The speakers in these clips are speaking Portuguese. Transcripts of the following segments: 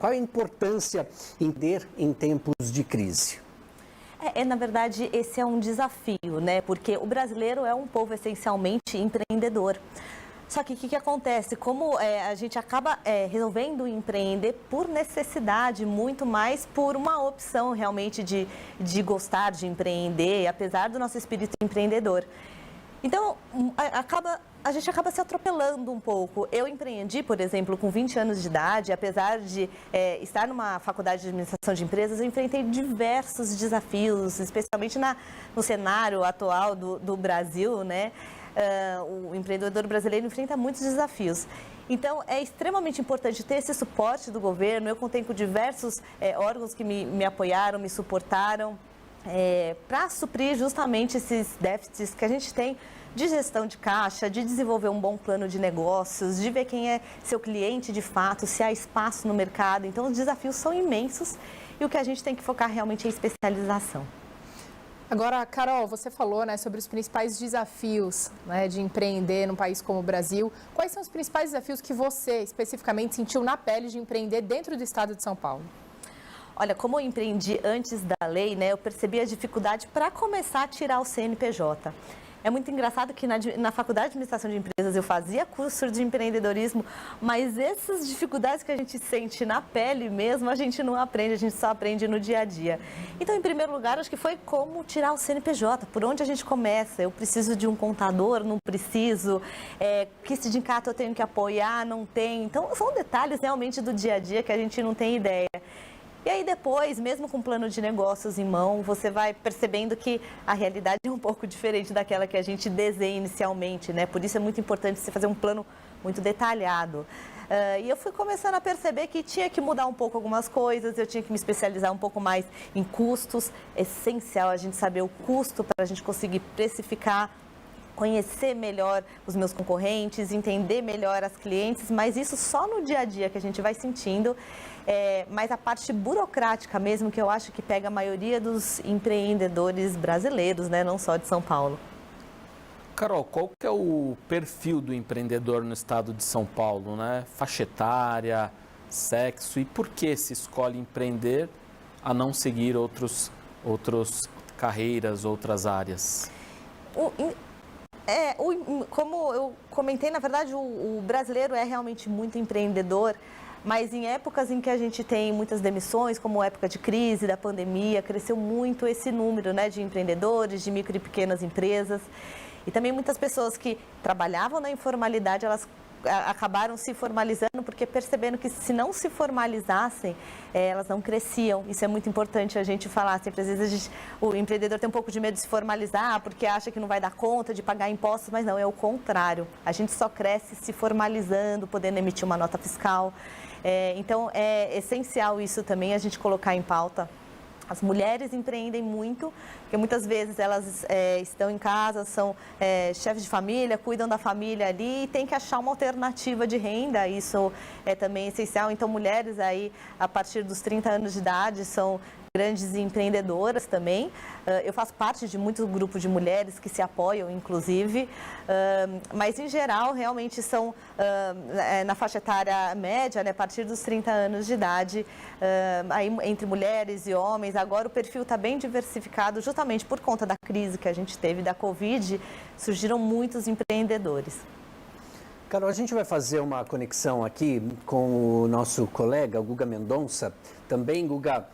Qual é a importância em ter em tempos de crise? Na verdade, esse é um desafio, né? Porque o brasileiro é um povo essencialmente empreendedor. Só que o que acontece? Como a gente acaba resolvendo empreender por necessidade, muito mais por uma opção realmente de gostar de empreender, apesar do nosso espírito empreendedor. Então, a gente acaba se atropelando um pouco. Eu empreendi, por exemplo, com 20 anos de idade, apesar de estar numa faculdade de administração de empresas, eu enfrentei diversos desafios, especialmente no cenário atual do Brasil, né? O empreendedor brasileiro enfrenta muitos desafios. Então, é extremamente importante ter esse suporte do governo. Eu contei com diversos órgãos que me apoiaram, me suportaram, para suprir justamente esses déficits que a gente tem de gestão de caixa, de desenvolver um bom plano de negócios, de ver quem é seu cliente de fato, se há espaço no mercado. Então, os desafios são imensos e o que a gente tem que focar realmente é a especialização. Agora, Carol, você falou, né, sobre os principais desafios, né, de empreender num país como o Brasil. Quais são os principais desafios que você, especificamente, sentiu na pele de empreender dentro do estado de São Paulo? Olha, como eu empreendi antes da lei, né, eu percebi a dificuldade para começar a tirar o CNPJ. É muito engraçado que na Faculdade de Administração de Empresas eu fazia curso de empreendedorismo, mas essas dificuldades que a gente sente na pele mesmo, a gente não aprende, a gente só aprende no dia a dia. Então, em primeiro lugar, acho que foi como tirar o CNPJ, por onde a gente começa. Eu preciso de um contador, não preciso, que sindicato eu tenho que apoiar, não tem. Então, são detalhes realmente do dia a dia que a gente não tem ideia. E aí depois, mesmo com o plano de negócios em mão, você vai percebendo que a realidade é um pouco diferente daquela que a gente desenha inicialmente, né? Por isso é muito importante você fazer um plano muito detalhado. E eu fui começando a perceber que tinha que mudar um pouco algumas coisas, eu tinha que me especializar um pouco mais em custos. É essencial a gente saber o custo para a gente conseguir precificar, conhecer melhor os meus concorrentes, entender melhor as clientes, mas isso só no dia a dia que a gente vai sentindo. Mas a parte burocrática mesmo, que eu acho que pega a maioria dos empreendedores brasileiros, né? Não só de São Paulo. Carol, qual que é o perfil do empreendedor no estado de São Paulo, né? Faixa etária, sexo, e por que se escolhe empreender a não seguir outras carreiras, outras áreas? Como eu comentei, na verdade, o brasileiro é realmente muito empreendedor, mas em épocas em que a gente tem muitas demissões, como a época de crise, da pandemia, cresceu muito esse número, né, de empreendedores, de micro e pequenas empresas. E também muitas pessoas que trabalhavam na informalidade, elas acabaram se formalizando porque perceberam que se não se formalizassem, elas não cresciam. Isso é muito importante a gente falar. Sempre, às vezes o empreendedor tem um pouco de medo de se formalizar porque acha que não vai dar conta de pagar impostos, mas não, é o contrário. A gente só cresce se formalizando, podendo emitir uma nota fiscal. Então, é essencial isso também, a gente colocar em pauta. As mulheres empreendem muito, porque muitas vezes elas estão em casa, são chefes de família, cuidam da família ali e tem que achar uma alternativa de renda, isso é também essencial. Então, mulheres aí, a partir dos 30 anos de idade, são grandes empreendedoras também. Eu faço parte de muitos grupos de mulheres que se apoiam, inclusive, mas em geral realmente são na faixa etária média, né, a partir dos 30 anos de idade, aí, entre mulheres e homens. Agora o perfil está bem diversificado, justamente por conta da crise que a gente teve da Covid, surgiram muitos empreendedores. Carol, a gente vai fazer uma conexão aqui com o nosso colega, o Guga Mendonça. Também, Guga,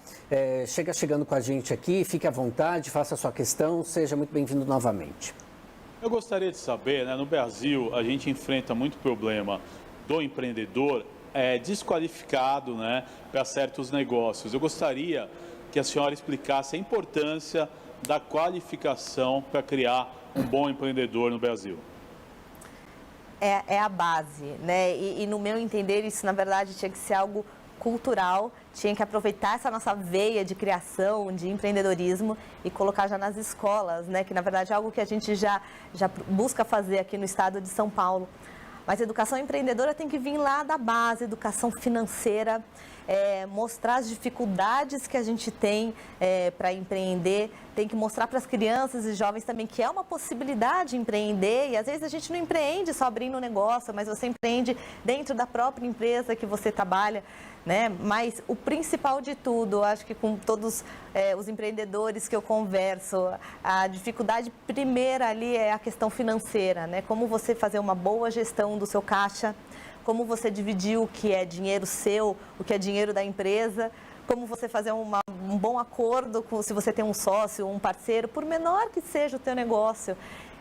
chegando com a gente aqui, fique à vontade, faça a sua questão, seja muito bem-vindo novamente. Eu gostaria de saber, né, no Brasil a gente enfrenta muito problema do empreendedor desqualificado, né, para certos negócios. Eu gostaria que a senhora explicasse a importância da qualificação para criar um bom empreendedor no Brasil. É a base, né? E no meu entender, isso na verdade tinha que ser algo cultural, tinha que aproveitar essa nossa veia de criação, de empreendedorismo e colocar já nas escolas, né? Que na verdade é algo que a gente já busca fazer aqui no estado de São Paulo. Mas a educação empreendedora tem que vir lá da base, educação financeira. mostrar as dificuldades que a gente tem para empreender, tem que mostrar para as crianças e jovens também que é uma possibilidade empreender, e às vezes a gente não empreende só abrindo um negócio, mas você empreende dentro da própria empresa que você trabalha, né? Mas o principal de tudo, acho que com todos os empreendedores que eu converso, a dificuldade primeira ali é a questão financeira, né? Como você fazer uma boa gestão do seu caixa, como você dividir o que é dinheiro seu, o que é dinheiro da empresa, como você fazer um bom acordo se você tem um sócio, um parceiro, por menor que seja o teu negócio.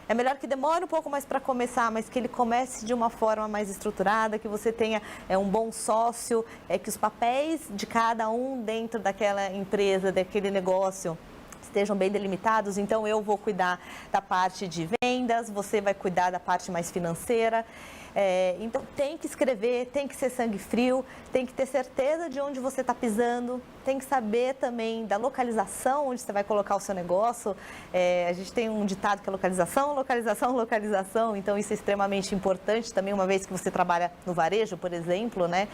É melhor que demore um pouco mais para começar, mas que ele comece de uma forma mais estruturada, que você tenha um bom sócio, que os papéis de cada um dentro daquela empresa, daquele negócio, estejam bem delimitados. Então, eu vou cuidar da parte de vendas, você vai cuidar da parte mais financeira. Então, tem que escrever, tem que ser sangue frio, tem que ter certeza de onde você está pisando, tem que saber também da localização, onde você vai colocar o seu negócio. A gente tem um ditado que é localização, localização, localização, então isso é extremamente importante também, uma vez que você trabalha no varejo, por exemplo, né?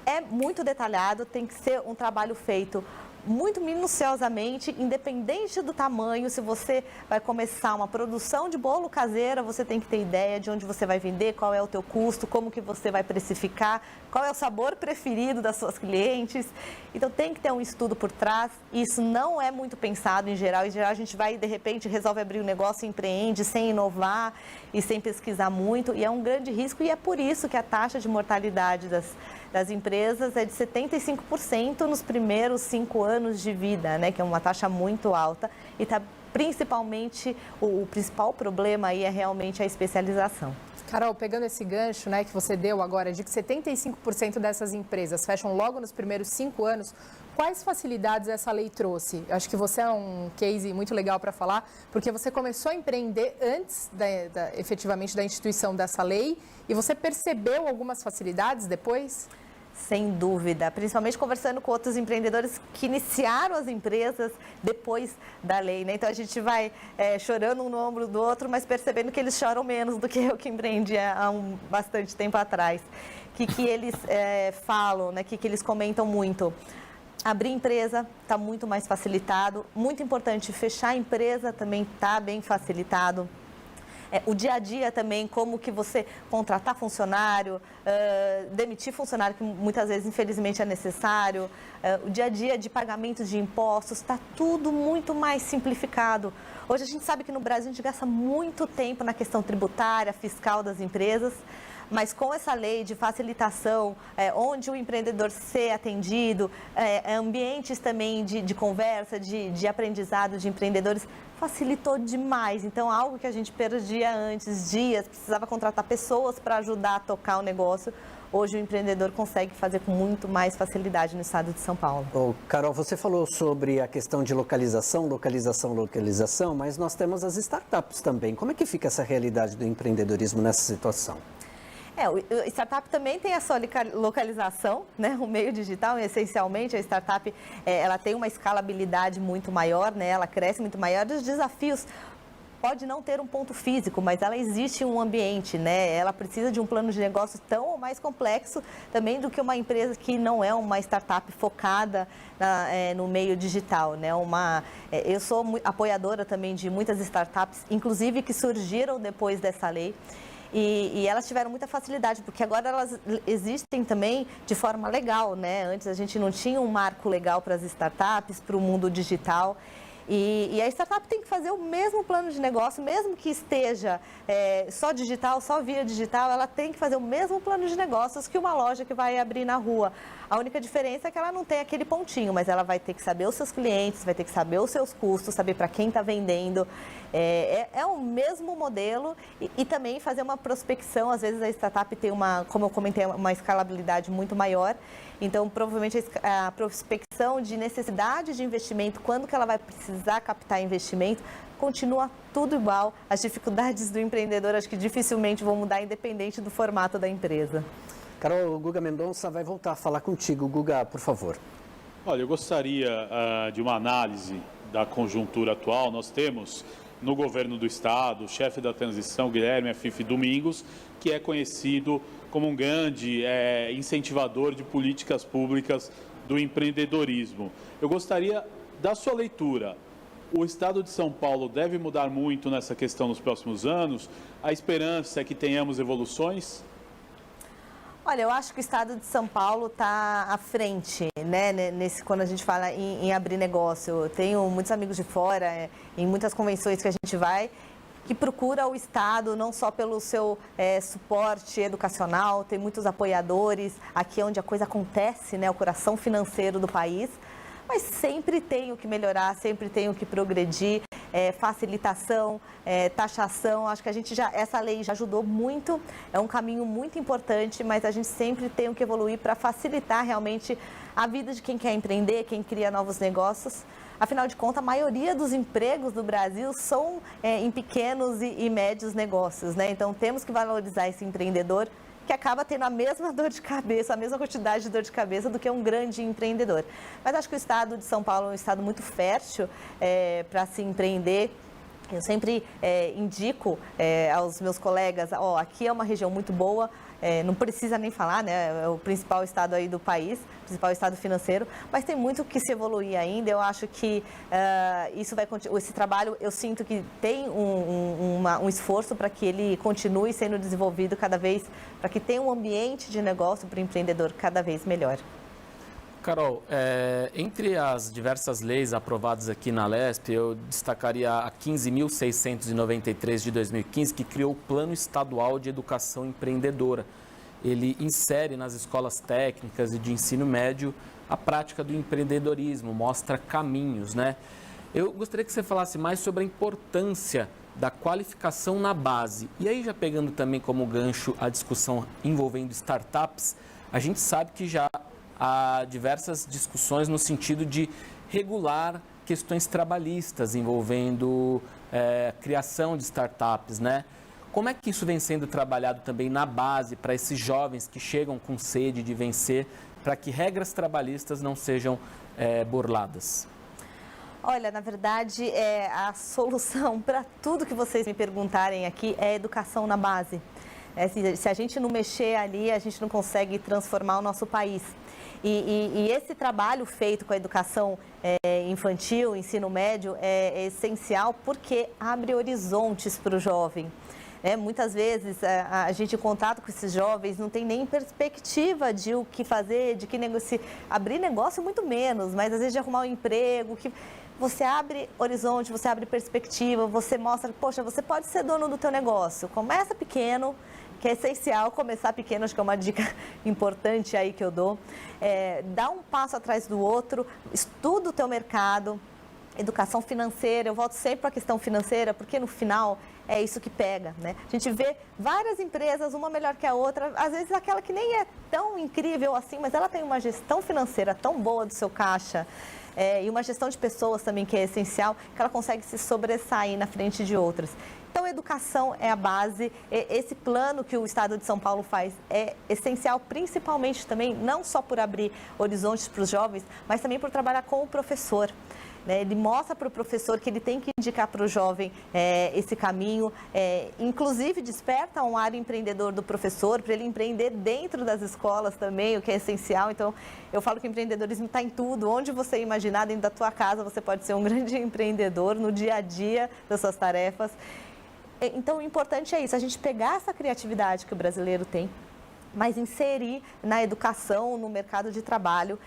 É muito detalhado, tem que ser um trabalho feito muito minuciosamente, independente do tamanho. Se você vai começar uma produção de bolo caseira, você tem que ter ideia de onde você vai vender, qual é o teu custo, como que você vai precificar, qual é o sabor preferido das suas clientes. Então tem que ter um estudo por trás. Isso não é muito pensado em geral. Em geral a gente vai, de repente, resolve abrir um negócio e empreende sem inovar e sem pesquisar muito, e é um grande risco, e é por isso que a taxa de mortalidade das empresas é de 75% nos primeiros 5 anos de vida, né? Que é uma taxa muito alta, e tá, principalmente o principal problema aí é realmente a especialização. Carol, pegando esse gancho, né, que você deu agora, de que 75% dessas empresas fecham logo nos primeiros 5 anos, quais facilidades essa lei trouxe? Acho que você é um case muito legal para falar, porque você começou a empreender antes efetivamente da instituição dessa lei, e você percebeu algumas facilidades depois? Sem dúvida, principalmente conversando com outros empreendedores que iniciaram as empresas depois da lei, né? Então a gente vai chorando um no ombro do outro, mas percebendo que eles choram menos do que eu que empreendi há bastante tempo atrás. Que eles falam, né? Que eles comentam muito. Abrir empresa está muito mais facilitado, muito importante, fechar a empresa também está bem facilitado. O dia a dia também, como que você contratar funcionário, demitir funcionário, que muitas vezes, infelizmente, é necessário. O dia a dia de pagamento de impostos, está tudo muito mais simplificado. Hoje a gente sabe que no Brasil a gente gasta muito tempo na questão tributária, fiscal das empresas, mas com essa lei de facilitação, onde o empreendedor ser atendido, ambientes também de conversa, de aprendizado de empreendedores, facilitou demais. Então, algo que a gente perdia antes, dias, precisava contratar pessoas para ajudar a tocar o negócio, hoje o empreendedor consegue fazer com muito mais facilidade no estado de São Paulo. Carol, você falou sobre a questão de localização, mas nós temos as startups também. Como é que fica essa realidade do empreendedorismo nessa situação? O startup também tem a sua localização, né? O meio digital, essencialmente, a startup ela tem uma escalabilidade muito maior, né? Ela cresce muito maior. Os desafios pode não ter um ponto físico, mas ela existe em um ambiente, né? Ela precisa de um plano de negócio tão ou mais complexo também do que uma empresa que não é uma startup focada no meio digital, né? Eu sou apoiadora também de muitas startups, inclusive que surgiram depois dessa lei. E elas tiveram muita facilidade, porque agora elas existem também de forma legal, né? Antes a gente não tinha um marco legal para as startups, para o mundo digital. E a startup tem que fazer o mesmo plano de negócio, mesmo que esteja só digital, só via digital, ela tem que fazer o mesmo plano de negócios que uma loja que vai abrir na rua. A única diferença é que ela não tem aquele pontinho, mas ela vai ter que saber os seus clientes, vai ter que saber os seus custos, saber para quem está vendendo. É o mesmo modelo e também fazer uma prospecção. Às vezes a startup tem como eu comentei, uma escalabilidade muito maior. Então, provavelmente a prospecção de necessidade de investimento, quando que ela vai precisar captar investimento, continua tudo igual. As dificuldades do empreendedor acho que dificilmente vão mudar, independente do formato da empresa. Carol, o Guga Mendonça vai voltar a falar contigo. Guga, por favor. Olha, eu gostaria de uma análise da conjuntura atual. Nós temos no governo do estado o chefe da transição, Guilherme Afife Domingos, que é conhecido como um grande incentivador de políticas públicas do empreendedorismo. Eu gostaria da sua leitura. O Estado de São Paulo deve mudar muito nessa questão nos próximos anos? A esperança é que tenhamos evoluções? Olha, eu acho que o Estado de São Paulo está à frente, né, quando a gente fala em abrir negócio. Eu tenho muitos amigos de fora, em muitas convenções que a gente vai, que procura o Estado não só pelo seu suporte educacional, tem muitos apoiadores, aqui é onde a coisa acontece, né, o coração financeiro do país, mas sempre tem o que melhorar, sempre tem o que progredir, facilitação, taxação, acho que essa lei já ajudou muito, é um caminho muito importante, mas a gente sempre tem o que evoluir para facilitar realmente a vida de quem quer empreender, quem cria novos negócios. Afinal de contas, a maioria dos empregos do Brasil são em pequenos e médios negócios, né? Então, temos que valorizar esse empreendedor que acaba tendo a mesma dor de cabeça, a mesma quantidade de dor de cabeça do que um grande empreendedor. Mas acho que o Estado de São Paulo é um estado muito fértil para se empreender. Eu sempre indico aos meus colegas, aqui é uma região muito boa, não precisa nem falar, né? É o principal estado aí do país, principal estado financeiro, mas tem muito que se evoluir ainda. Eu acho que esse trabalho, eu sinto que tem um esforço para que ele continue sendo desenvolvido cada vez, para que tenha um ambiente de negócio para o empreendedor cada vez melhor. Carol, entre as diversas leis aprovadas aqui na Alesp, eu destacaria a 15.693 de 2015, que criou o Plano Estadual de Educação Empreendedora. Ele insere nas escolas técnicas e de ensino médio a prática do empreendedorismo, mostra caminhos, né? Eu gostaria que você falasse mais sobre a importância da qualificação na base. E aí, já pegando também como gancho a discussão envolvendo startups, a gente sabe que já há diversas discussões no sentido de regular questões trabalhistas envolvendo criação de startups, né? Como é que isso vem sendo trabalhado também na base para esses jovens que chegam com sede de vencer, para que regras trabalhistas não sejam burladas? Olha, na verdade, a solução para tudo que vocês me perguntarem aqui é educação na base. Se a gente não mexer ali, a gente não consegue transformar o nosso país. E esse trabalho feito com a educação infantil, ensino médio, é essencial porque abre horizontes para o jovem. Muitas vezes a gente em contato com esses jovens não tem nem perspectiva de o que fazer, de que negócio, abrir negócio muito menos, mas às vezes de arrumar um emprego, que você abre horizonte, você abre perspectiva, você mostra, poxa, você pode ser dono do teu negócio, começa pequeno, que é essencial começar pequeno, acho que é uma dica importante aí que eu dou. Dá um passo atrás do outro, estuda o teu mercado, educação financeira, eu volto sempre para a questão financeira, porque no final é isso que pega, né? A gente vê várias empresas, uma melhor que a outra, às vezes aquela que nem é tão incrível assim, mas ela tem uma gestão financeira tão boa do seu caixa, e uma gestão de pessoas também que é essencial, que ela consegue se sobressair na frente de outras. Então, a educação é a base, esse plano que o Estado de São Paulo faz é essencial, principalmente também, não só por abrir horizontes para os jovens, mas também por trabalhar com o professor. Ele mostra para o professor que ele tem que indicar para o jovem esse caminho, inclusive desperta um ar empreendedor do professor, para ele empreender dentro das escolas também, o que é essencial. Então, eu falo que o empreendedorismo está em tudo, onde você imaginar, dentro da tua casa, você pode ser um grande empreendedor no dia a dia das suas tarefas. Então, o importante é isso, a gente pegar essa criatividade que o brasileiro tem, mas inserir na educação, no mercado de trabalho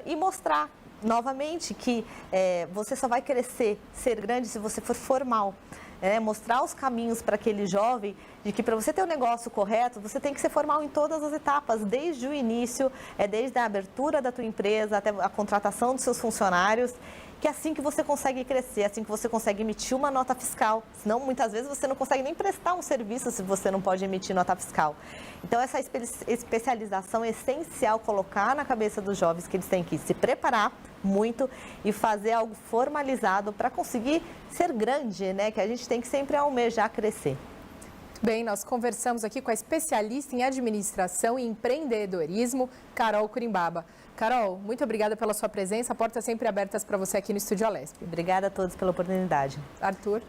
e mostrar novamente que você só vai crescer, ser grande se você for formal. Mostrar os caminhos para aquele jovem de que para você ter um negócio correto, você tem que ser formal em todas as etapas, desde o início, desde a abertura da tua empresa até a contratação dos seus funcionários, que é assim que você consegue crescer, é assim que você consegue emitir uma nota fiscal. Senão, muitas vezes, você não consegue nem prestar um serviço se você não pode emitir nota fiscal. Então, essa especialização é essencial colocar na cabeça dos jovens que eles têm que se preparar muito e fazer algo formalizado para conseguir ser grande, né? Que a gente tem que sempre almejar crescer. Bem, nós conversamos aqui com a especialista em administração e empreendedorismo, Carol Curimbaba. Carol, muito obrigada pela sua presença. Portas sempre abertas para você aqui no Estúdio Alesp. Obrigada a todos pela oportunidade. Arthur.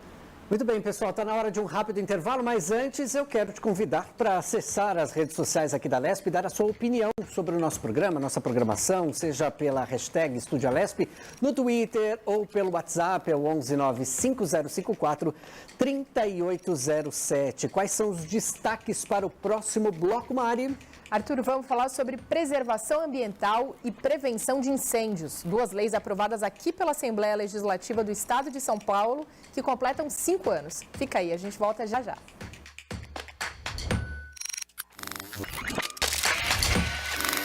Muito bem, pessoal, está na hora de um rápido intervalo, mas antes eu quero te convidar para acessar as redes sociais aqui da Lesp e dar a sua opinião sobre o nosso programa, nossa programação, seja pela hashtag Estúdio Lesp, no Twitter ou pelo WhatsApp, é o 1195054-3807. Quais são os destaques para o próximo bloco, Mari? Arthur, vamos falar sobre preservação ambiental e prevenção de incêndios. 2 leis aprovadas aqui pela Assembleia Legislativa do Estado de São Paulo, que completam 5 anos. Fica aí, a gente volta já já.